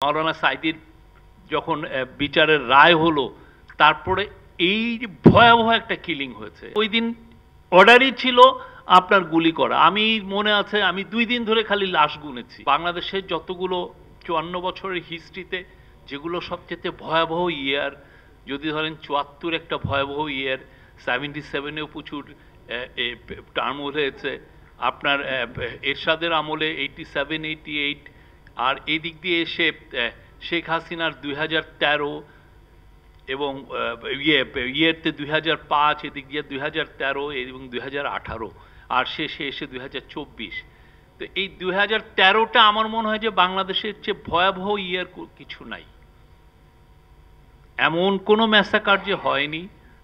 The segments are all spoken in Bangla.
মাওলানা সাঈদীর যখন বিচারের রায় হলো, তারপরে এই যে ভয়াবহ একটা কিলিং হয়েছে। ওই দিন অর্ডারই ছিল আপনার গুলি করা। আমি মনে আছে আমি 2 দিন ধরে খালি লাশ গুনেছি। বাংলাদেশের যতগুলো 54 বছরের হিস্ট্রিতে যেগুলো সবচেয়ে ভয়াবহ ইয়ার, যদি ধরেন 74 একটা ভয়াবহ ইয়ার, 77এও প্রচুর টার্মোল হয়েছে, আপনার এরশাদের আমলে 87, 88, আর এই দিক দিয়ে এসে শেখ হাসিনার 2013 এবং ইয়েতে 2005, এদিক দিয়ে 2013 এবং 2018, আর শেষে এসে 2024। তো এই 2013টা আমার মনে হয় যে বাংলাদেশের চেয়ে ভয়াবহ ইয়ার কিছু নাই। এমন কোনো ম্যাসাকার যে হয়নি।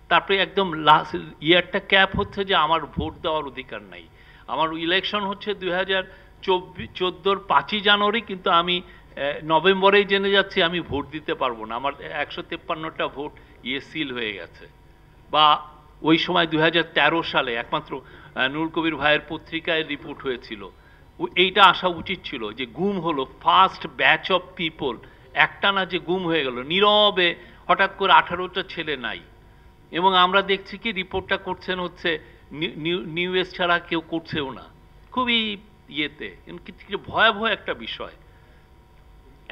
তারপরে একদম লাস্ট ইয়ারটা ক্যাপ হচ্ছে যে আমার ভোট দেওয়ার অধিকার নাই। আমার ইলেকশন হচ্ছে 2014 5ই জানুয়ারি, কিন্তু আমি নভেম্বরেই জেনে যাচ্ছি আমি ভোট দিতে পারবো না। আমার 153টা ভোট সিল হয়ে গেছে। বা ওই সময় 2013 সালে একমাত্র নূর কবির ভাইয়ের পত্রিকায় রিপোর্ট হয়েছিল, এইটা আসা উচিত ছিল যে গুম হলো ফার্স্ট ব্যাচ অফ পিপল, একটা না যে গুম হয়ে গেল নীরবে, হঠাৎ করে 18টা ছেলে নাই। এবং আমরা দেখছি কি রিপোর্টটা করছেন হচ্ছে নিউএস ছাড়া কেউ করছেও না। খুবই ইয়েতে ভয়াবহ একটা বিষয়।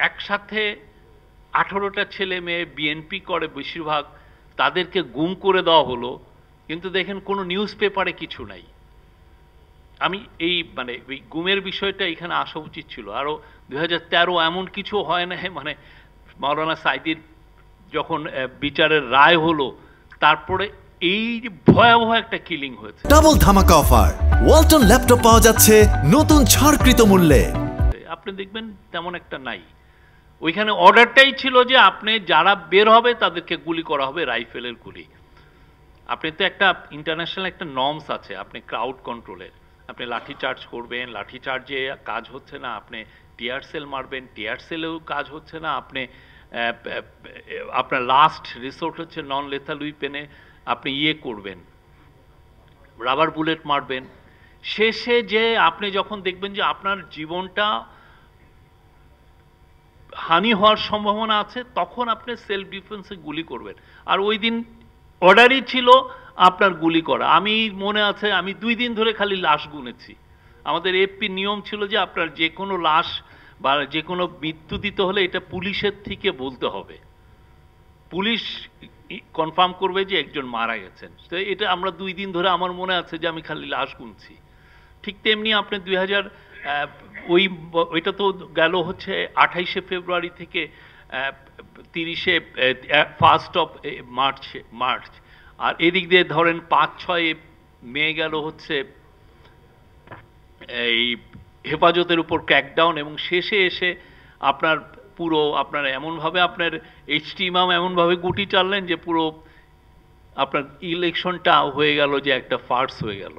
একসাথে 18টা ছেলে মেয়ে বিএনপি করে বেশিরভাগ, তাদেরকে গুম করে দেওয়া হলো, কিন্তু দেখেন কোনো নিউজ পেপারে কিছু নাই। আমি এই মানে ওই গুমের বিষয়টা এখানে আসা উচিত ছিল। আরও 2013 এমন কিছু হয় না, মানে মাওলানা সাঈদীর যখন বিচারের রায় হলো, তারপরে এই যে ভয়াবহ একটা কিলিং হয়েছে। ডাবল ধামাকা অফার, ওয়ালটন ল্যাপটপ পাওয়া যাচ্ছে নতুন ছাড়কৃত মূল্যে। আপনি দেখবেন তেমন একটা নাই। ওইখানে অর্ডারটাই ছিল যে আপনি যারা বের হবে তাদেরকে গুলি করা হবে, রাইফেলের গুলি। আপনি তো একটা ইন্টারন্যাশনাল একটা নর্মস আছে, আপনি ক্রাউড কন্ট্রোলের, আপনি লাঠি চার্জ করবেন, লাঠি চার্জে কাজ হচ্ছে না, আপনি টিয়ার সেল মারবেন, টিয়ার সেলেও কাজ হচ্ছে না, আপনি আপনার লাস্ট রিসোর্ট হচ্ছে নন লেথাল উইপেনে আপনি করবেন, রাবার বুলেট মারবেন। শেষে যে আপনি যখন দেখবেন যে আপনার জীবনটা হানি হওয়ার সম্ভাবনা আছে, তখন আপনি সেলফ ডিফেন্সে গুলি করবেন। আর ওই দিন অর্ডারই ছিল আপনার গুলি করা। আমি মনে আছে আমি 2 দিন ধরে খালি লাশ গুনেছি। আমাদের এপি নিয়ম ছিল যে আপনার যে কোনো লাশ বা যে কোনো মৃত্যু দিতে হলে এটা পুলিশের থেকে বলতে হবে, পুলিশ কনফার্ম করবে যে একজন মারা গেছেন। তো এটা আমরা 2 দিন ধরে আমার মনে আছে যে আমি খালি লাশ গুনছি। ঠিক তেমনি আপনি ওইটা তো গেল হচ্ছে 28শে ফেব্রুয়ারি থেকে 1 অফ মার্চ, আর এদিক দিয়ে ধরেন 5-6 মে গেল হচ্ছে এই হেফাজতের উপর ক্র্যাকডাউন, এবং শেষে এসে আপনার পুরো আপনার এমনভাবে আপনার এইচটি ইমাম এমনভাবে গুটি চাললেন যে পুরো আপনার ইলেকশনটা হয়ে গেল যে একটা ফার্স হয়ে গেল।